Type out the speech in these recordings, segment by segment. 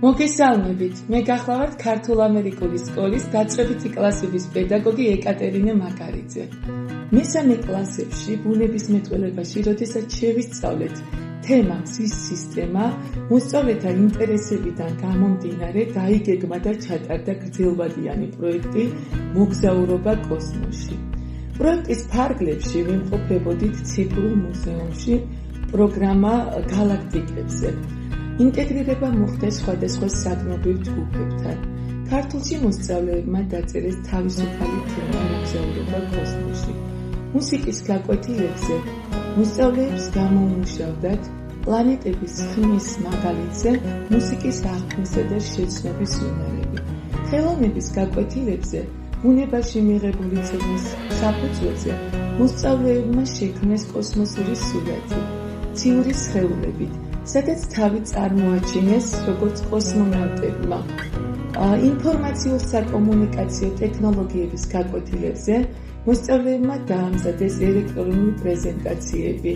მოგესალმებით, მე გახლავართ ქართულ-ამერიკული სკოლის დაწყებითი კლასების პედაგოგი ეკატერინე მაკარიძე. მესამე კლასებში ბუნებისმეტყველებაში, როდესაც შევისწავლეთ თემა მზის სისტემა, მოსწავლეთა ინტერესებიდან გამომდინარე დაიგეგმა და ჩატარდა გრძელვადიანი პროექტი მოგზაურობა კოსმოსში. პროექტის ფარგლებში ვიმყოფებოდით ციფრულ მუზეუმში პროგრამა გალაქტიკებზე. ინტეგრირება მოხდა სხვადასხვა საგნობრივ ჯგუფებთან. ქართულში მოსწავლეებმა დაწერეს თავისუფალი თემა მოგზაურობა კოსმოსში. მუსიკის გაკვეთილებზე მოსწავლეებს გამოუმუშავდათ პლანეტების ხმის მაგალითზე მუსიკის აღქმისა და შეცნობის უნარები. ხელოვნების გაკვეთილებზე ბუნებაში მიღებული ცოდნის საფუძველზე მოსწავლეებმა შექმნეს კოსმოსური სურათი, ციური სხეულებით, სადაც თავი წარმოაჩინეს როგორც კოსმონავტებმა. ინფორმაციულ-საკომუნიკაციო ტექნოლოგიების გაკვეთილებზე მოსწავლეებმა დაამზადეს ელექტრონული პრეზენტაციები.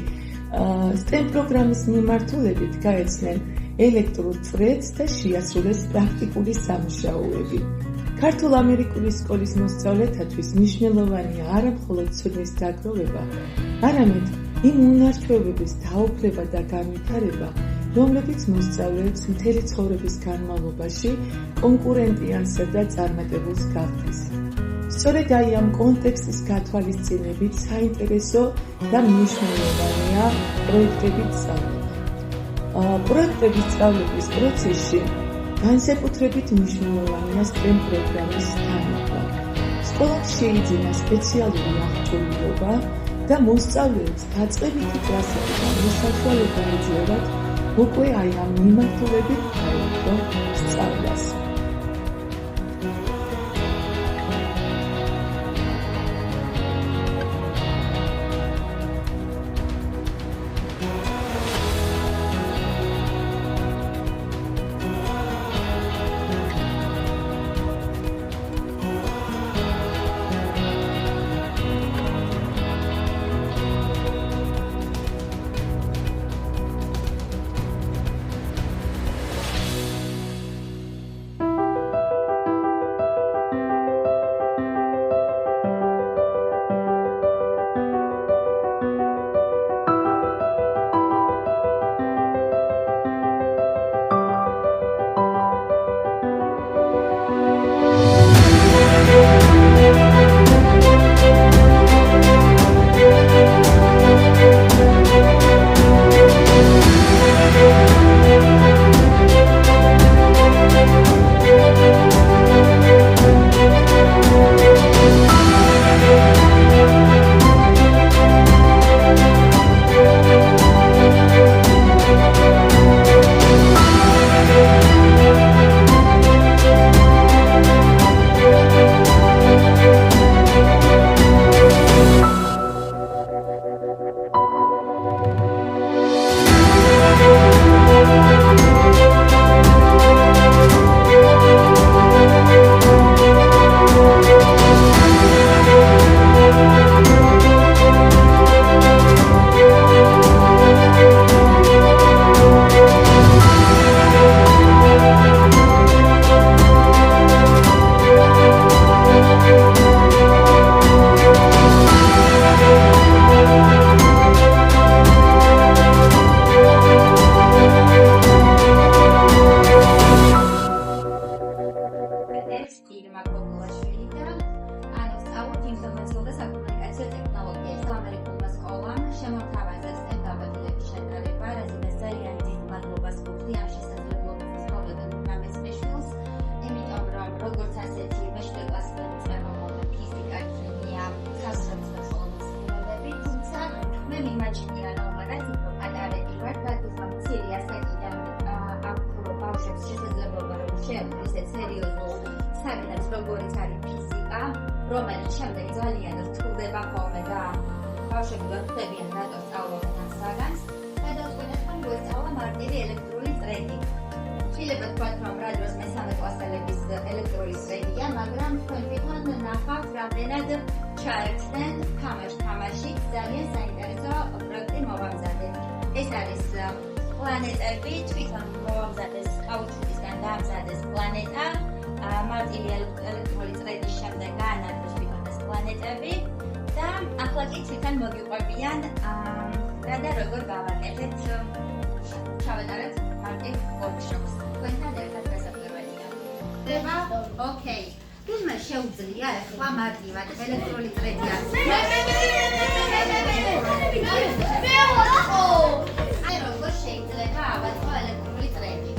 STEM პროგრამის მიმართულებით გაეცნენ ელექტრულ წრეც და შეასრულეს პრაქტიკული სამუშაოები. ქართულ-ამერიკული სკოლის მოსწავლეთათვის მნიშვნელოვანია არა მხოლოდ ცოდნის დაგროვება, არამედ იმ უნარ-ჩვევების დაუფლება და განვითარება, რომლებიც მოსწავლეებს მთელი ცხოვრების განმავლობაში კონკურენტიანსა და წარმატებულს გახდის. სწორედ აი ამ კონტექსტის გათვალისწინებით საინტერესო და მნიშვნელოვანია პროექტების სწავლება. პროექტების სწავლების პროცესში განსაკუთრებით მნიშვნელოვანია STEM პროგრამის თანახმობა. სკოლამ შეიძინა სპეციალური აღჭურვილობა და მოსწავლეებს დაწყებითი კლასებიდან მოსაშუალება ეძლევათ უკვე აი ამ მიმართულებით დაეუფლო სწავლას. რომელიც შემდეგ ძალიან რთულდება ხოლმე და ბავშვები გაწევიან რატო სწავლობენ ამ საგანს, გადავწყვიტეთ, რომ გვესწავლა მარტივი ელექტრული წრედი. შეიძლება თქვათ, რომ რა დროს მესამე კლასელების ელექტრული წრედია, მაგრამ თქვენ თვითონ ნახავთ, რამდენად ჩაერთნენ თამაში ძალიან საინტერესო პროექტი მოვამზადეთ. ეს არის პლანეტები, თვითონ მოვამზადეს კაუჩუკისგან და პლანეტა, მარტივი ელექტრული წრედის შემდეგ გაანადგურეს თვითონ ეს პლანეტები და ახლა კი თვითონ მოგიყვებიან რა და როგორ გავაკეთებთ ჩავატარებთ მარტივ workshops. თქვენთან ერთად გასაკვირველია. ხდება? ოკეი. თუმცა შეუძლია ახლა მარტივად ელექტრული წრედი არის. როგორ შეიძლება ავატყო ელექტრული წრედი?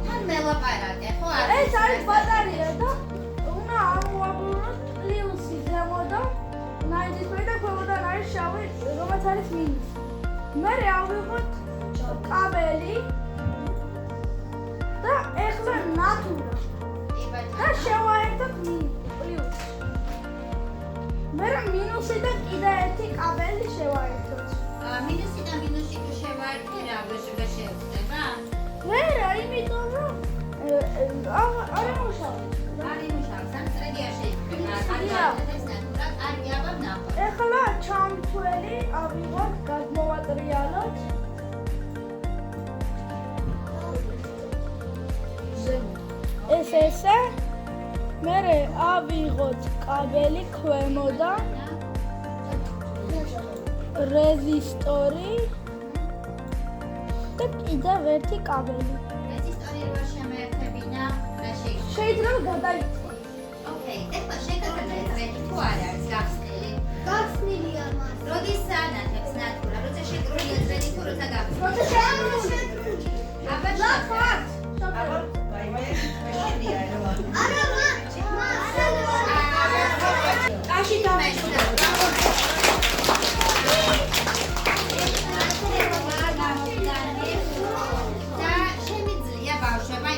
თან მელაპარაკე, ხო? ეს არის ბატარეა და უნდა ამოვაბრუნოთ პლუსი ზემოდან, ნაიჭისფერი და ქვემოდან არის შავი, რომელიც არის მინუსი. მე ავიღოთ კაბელი და ეხლა ნატურა. და შევაერთოთ პლუსი. მე მინუსი და კიდე ერთი კაბელი შევაერთოთ. მინუსი და მინუსი თუ შევაერთე რა შეეხება? ვერა, იმიტომ რომ არ იმუშავებს. ამ წრედი არ შეიძლება. ეს ნატურა კარგი აბა ნახოთ. ეხლა ჩამთველი ავიღოთ, გადმოვატრიალოთ. ეს ესე მე ავიღოთ კაბელი ქვემოდან, რეზისტორი და კიდევ ერთი კაბელი. რეზისტორი რო შემეერთებინა, რა შეიძლება? შეიძლება გადაიწვიოს. ოკეი, ეხლა შეგაგრძელე წრედი თუ არ არის გახსნილი? გახსნილია მას. როდის ანათებს ნატურა, როცა შეკრულია წრედი თუ როცა გახსნილი? როცა შეკრულია. აბა ნახოთ. კაში დამეშვა.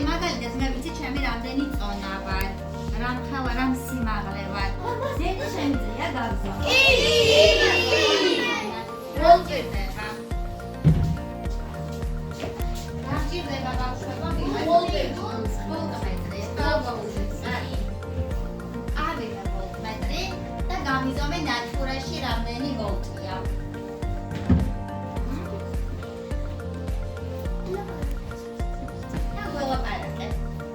მაგალითად მე ვიცი ჩემი რამდენი წონა ვარ, რამ ხავა, რამ სიმაღლე ვარ. ზედა შემიძლია გავზო. რა ჭირდება? რა ჭირდება ბავშვებო? ვოლტმეტრი. ავიღე ვოლტმეტრი და გამიზომე ნატურაში რამდენი ვოლტია.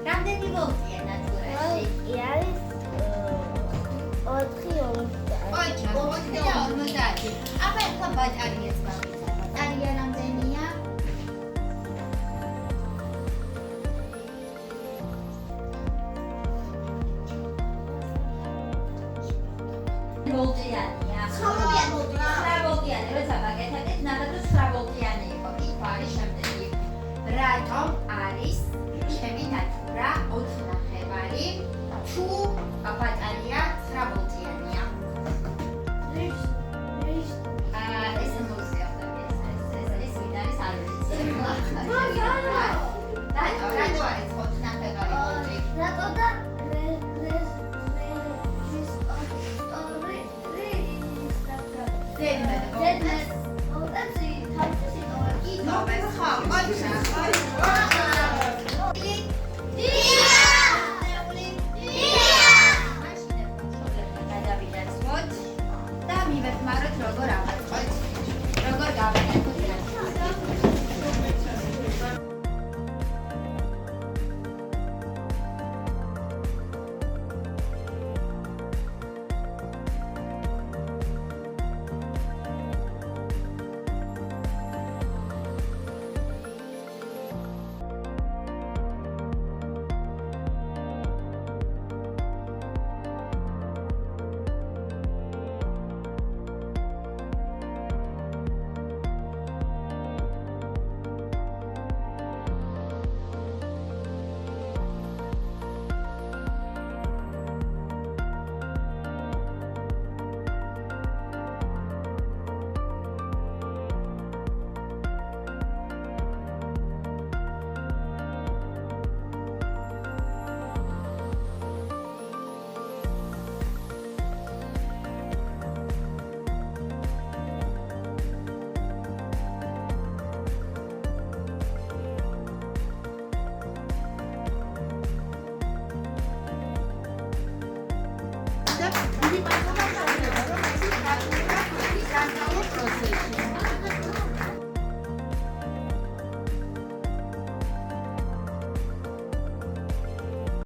რამდენი ვოლტია ნატურაში? არის 450. აბა ახლა ბატარეას გავიცავ. ბატარეა რამდენია? ვოლტიანია. 9 ვოლტიანი. როცა ვაკეთებთ, ნახეთ რომ 9 ვოლტიანი იყო. იქ არის შემდეგი. რატომ?